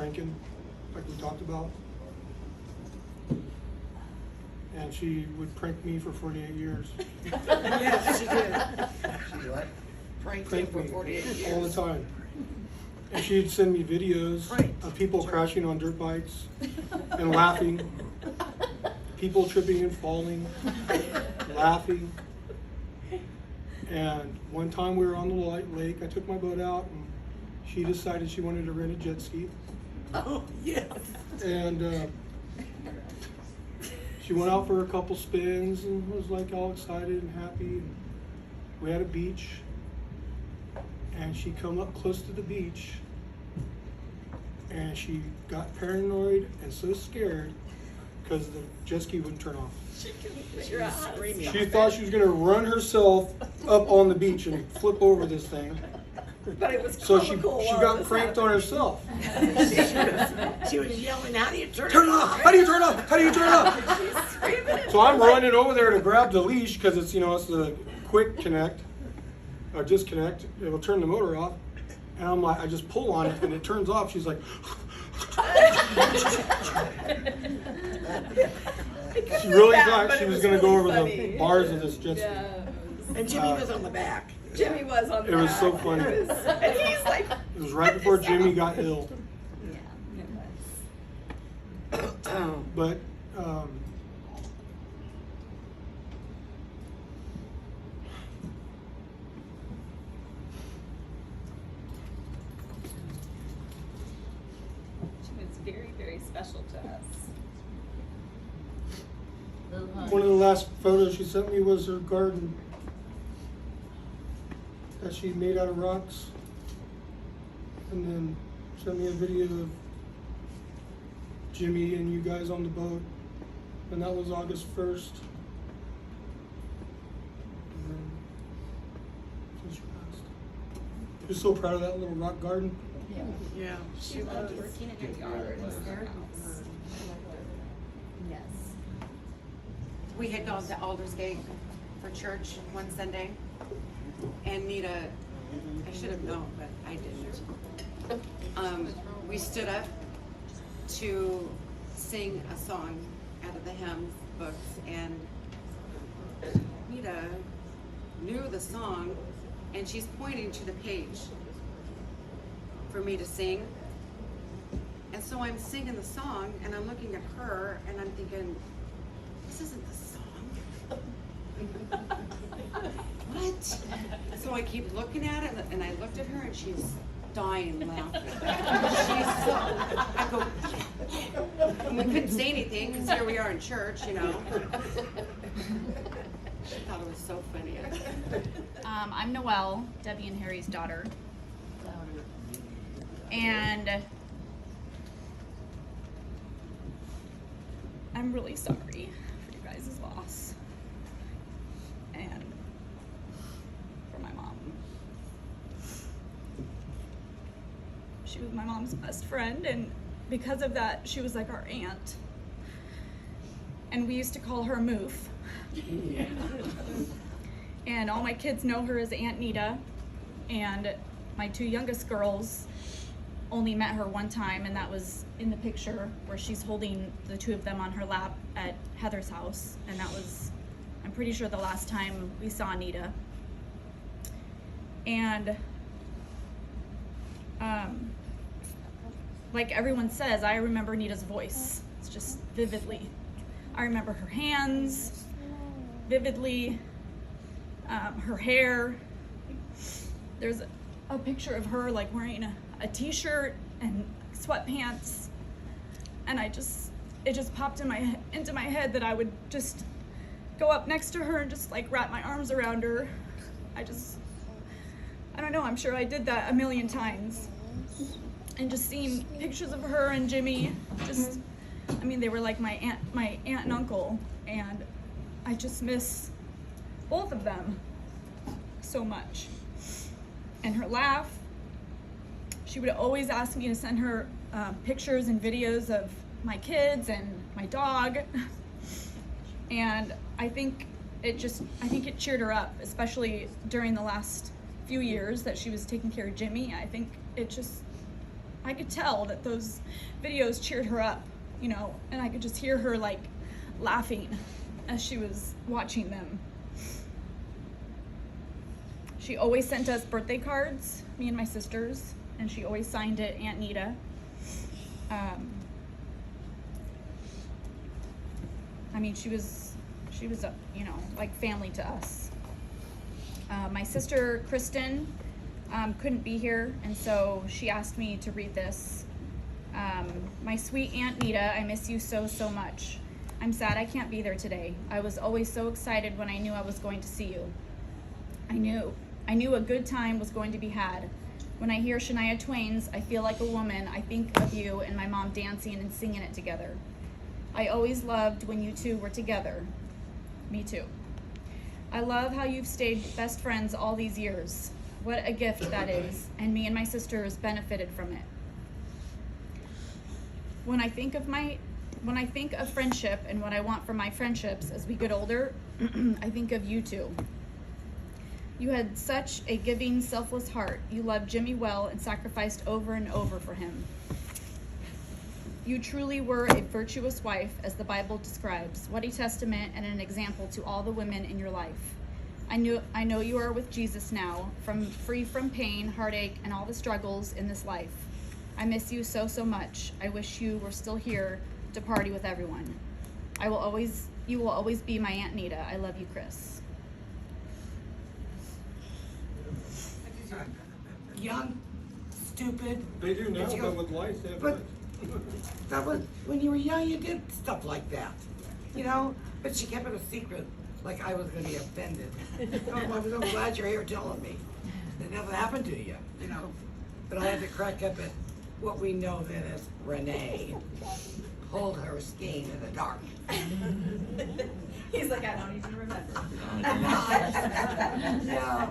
pranking, like we talked about. And she would prank me for 48 years. Yes, she did. She what? Pranked Prank for me 48 years. all the time. And she'd send me videos Right. of people crashing on dirt bikes and laughing. People tripping and falling, laughing. And one time we were on the lake, I took my boat out and she decided she wanted to rent a jet ski. Oh, yes. And she went out for a couple spins and was like all excited and happy. And we had a beach, and she come up close to the beach, and she got paranoid and so scared because the jet ski wouldn't turn off. She was screaming. She thought she was gonna run herself up on the beach and flip over this thing. But it was So she comical while got it was pranked on herself. She was yelling, how do you turn Turn it off! How do you turn it off? How do you turn it off? She's screaming. So I'm running over there to grab the leash because it's, it's the quick connect or disconnect. It'll turn the motor off. And I'm like, I just pull on it and it turns off. She's like, she really thought she was going to go over the bars of this jet ski. And Jimmy was on the back. Jimmy was on the It was back. so funny. And he's like, It was right before Jimmy got ill. Yeah, it was. But She was very, very special to us. one of the last photos she sent me was her garden that she made out of rocks. And then sent me a video of Jimmy and you guys on the boat. And that was August 1st. And then she passed. She was so proud of that little rock garden. yeah, She loved working in her yard. It was their house. Yes. We had gone to Aldersgate for church one Sunday, and Nita, I should have known, but I didn't. We stood up to sing a song out of the hymn books, and Nita knew the song, and she's pointing to the page for me to sing. And so I'm singing the song, and I'm looking at her, and I'm thinking, this isn't the song. What? So I keep looking at it, and I looked at her, and she's dying laughing. She's so, I go, and we couldn't say anything, because here we are in church, She thought it was so funny. I'm Noelle, Debbie and Harry's daughter. And I'm really sorry for you guys' loss. And for my mom. She was my mom's best friend, and because of that, she was like our aunt. And we used to call her Moof. And all my kids know her as Aunt Nita, and my two youngest girls only met her one time, and that was in the picture where she's holding the two of them on her lap at Heather's house, and that was, I'm pretty sure, the last time we saw Nita. And like everyone says, I remember Nita's voice. It's just vividly. I remember her hands vividly, her hair. There's a picture of her like wearing a t-shirt and sweatpants, and it just popped into my head that I would just go up next to her and just like wrap my arms around her. I don't know, I'm sure I did that a million times. And just seeing pictures of her and Jimmy, they were like my aunt and uncle, and I just miss both of them so much. And her laugh, she would always ask me to send her pictures and videos of my kids and my dog. And I think it cheered her up, especially during the last few years that she was taking care of Jimmy. I think it I could tell that those videos cheered her up, you know, and I could just hear her like laughing as she was watching them. She always sent us birthday cards, me and my sisters, and she always signed it Aunt Nita. I mean, she was, you know, like family to us. My sister, Kristen, couldn't be here, and so she asked me to read this. My sweet Aunt Nita, I miss you so, so much. I'm sad I can't be there today. I was always so excited when I knew I was going to see you. I knew a good time was going to be had. When I hear Shania Twain's I Feel Like a Woman, I think of you and my mom dancing and singing it together. I always loved when you two were together. Me too. I love how you've stayed best friends all these years. What a gift that is, and me and my sisters benefited from it. When I think of friendship and what I want for my friendships as we get older, I think of you two. You had such a giving, selfless heart. You loved Jimmy well and sacrificed over and over for him. You truly were a virtuous wife, as the Bible describes. What a testament and an example to all the women in your life. I know you are with Jesus now, free from pain, heartache, and all the struggles in this life. I miss you so, so much. I wish you were still here to party with everyone. You will always be my Aunt Nita. I love you, Chris. Young, stupid. They do now, Did you but go- with life, they have But life. that was when you were young. You did stuff like that, you know. But she kept it a secret, like I was going to be offended. I'm glad you're here telling me that nothing happened to you, you know. But I had to crack up at what we know then as Renee pulled her skein in the dark. He's like, I don't even remember. No.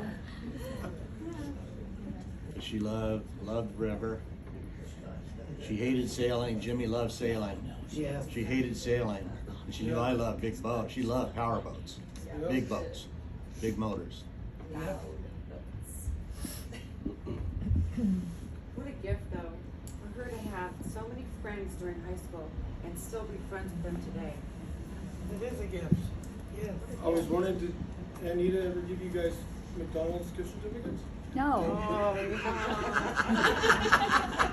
She loved river. She hated sailing. Jimmy loved sailing. Yes. She hated sailing. And she knew I loved big boats. She loved power boats, big boats, big motors. What a gift, though, for her to have so many friends during high school and still be friends with them today. It is a gift. Yes. I was wondering, did Anita ever give you guys McDonald's gift certificates? No.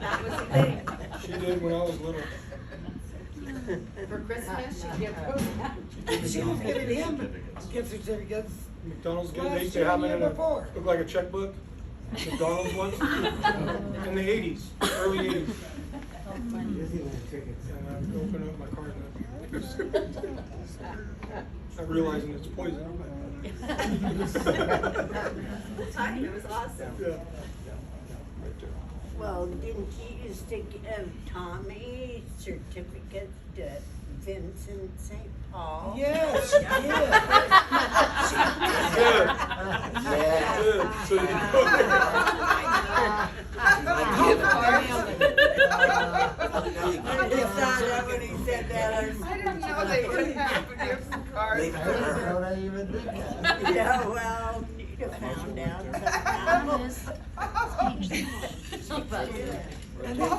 That was the thing. She did when I was little. For Christmas, she gave us. She was giving him gift certificates. McDonald's, Last they used year to have and it in year a, before. looked like a checkbook. McDonald's ones. In the 80s, early 80s. And I would open up my card and not realizing it's poison. Time, it was awesome. Yeah. Well, didn't you used to give Tommy certificates to Vincent St. Paul? Yes, yes. Yeah. So I just thought that when he said that, I was, I didn't know they would have gifts and cards. Leave it to her. Don't I even think that? yeah, well, Nita found out somehow. And then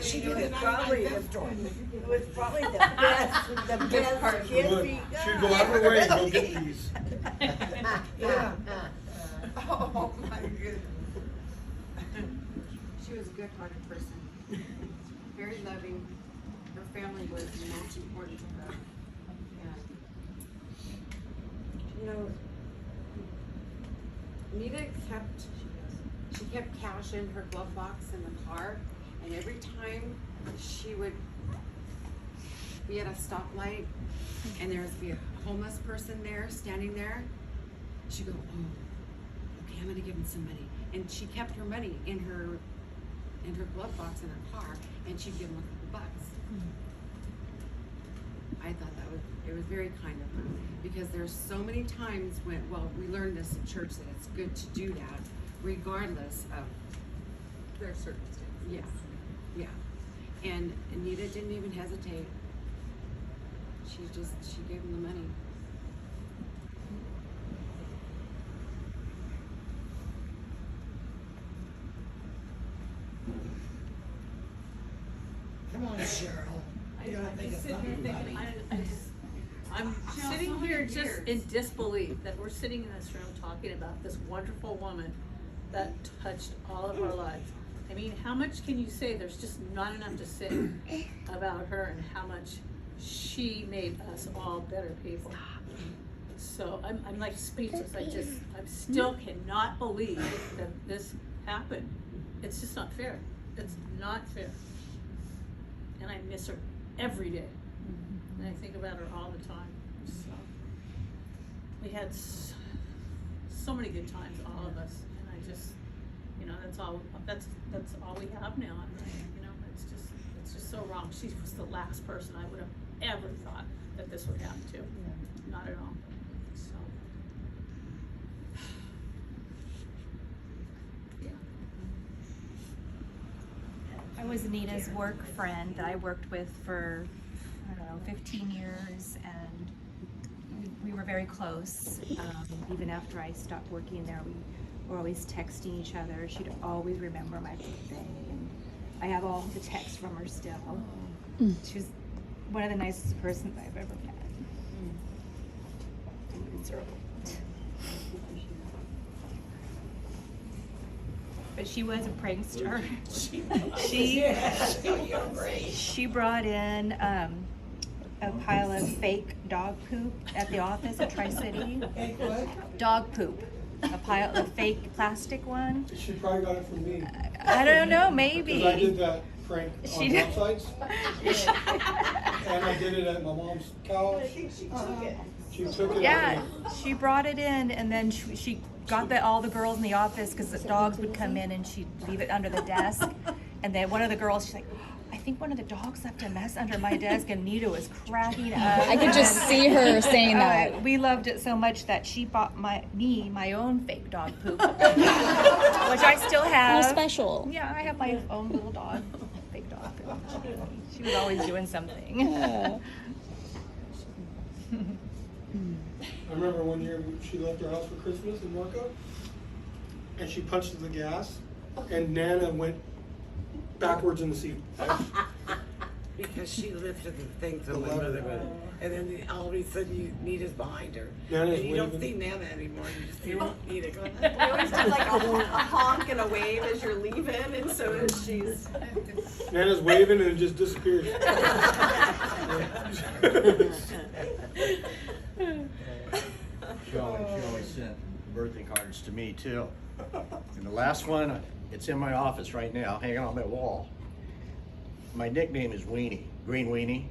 she did It was it probably 95th store. It was probably the best gift he got. she'd go out of her way and go get these. Yeah. Oh, my goodness. She was a good-hearted person, very loving. Her family was most important to her. And, you know, Nita kept cash in her glove box in the car, and every time she would be at a stoplight and there would be a homeless person there, standing there, she'd go, oh, okay, I'm gonna give him some money. And she kept her money in her glove box in her car, and she'd give him a couple bucks. I thought it was very kind of her, because there's so many times when, well, we learned this in church, that it's good to do that regardless of, Their circumstances. yeah, yeah. And Anita didn't even hesitate. She gave him the money. Come on, Cheryl. You gotta think of something, buddy. I'm sitting here just in disbelief that we're sitting in this room talking about this wonderful woman that touched all of our lives. I mean, how much can you say? There's just not enough to say about her and how much she made us all better people. So I'm like speechless. I still cannot believe that this happened. It's just not fair. It's not fair. And I miss her every day. And I think about her all the time. So we had so many good times, all of us. And I just, you know, that's all we have now. And, you know, it's just so wrong. She was the last person I would have ever thought that this would happen to. Not at all. So yeah. I was Nita's work friend that I worked with for, I don't know, 15 years, and we were very close. Even after I stopped working there, we were always texting each other. She'd always remember my birthday, and I have all the texts from her still. She was one of the nicest persons I've ever met. But she was a prankster. She brought in a pile of fake dog poop at the office at Tri-City. Dog poop. A pile of fake plastic one. She probably got it from me. I don't know, maybe. Because I did that prank on She did. websites. And I did it at my mom's couch. I think she took it. She took it. Yeah, she brought it in, and then she got all the girls in the office, because the dogs would come in and she'd leave it under the desk. And then one of the girls, she's like, I think one of the dogs left a mess under my desk, and Nita was cracking up. I could just see her saying that. We loved it so much that she bought me my own fake dog poop, which I still have. How special. Yeah, I have my own little dog, fake dog poop. She was always doing something. I remember one year she left her house for Christmas in Marco, and she punched the gas, and Nana went backwards in the seat. Because she lifted the thing so my mother would, and then all of a sudden Nita's behind her. Nana's And you don't see waving. Nana anymore, you just see Nita going. We always do like a honk and a wave as you're leaving, and so she's. Nana's waving and it just disappears. She always sent birthday cards to me too. And the last one, it's in my office right now, hanging on my wall. My nickname is Weenie, Green Weenie,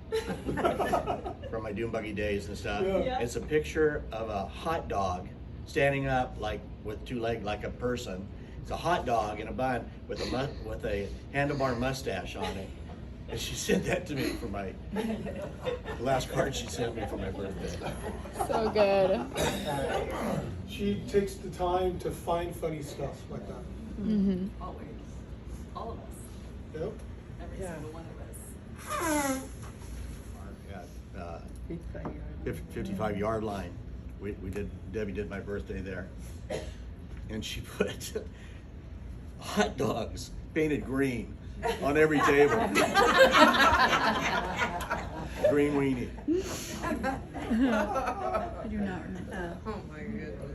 from my Doom Buggy days and stuff. Yeah. It's a picture of a hot dog standing up like with two legs like a person. It's a hot dog in a bun with a handlebar mustache on it. And she sent that to me for the last card she sent me for my birthday. So good. She takes the time to find funny stuff like that. Mm-hmm. Always. All of us. Yep. Every Yeah. single one of us. Our 55-yard line. Debbie did my birthday there. And she put hot dogs painted green on every table. Green weenie. I do not remember. Oh my goodness.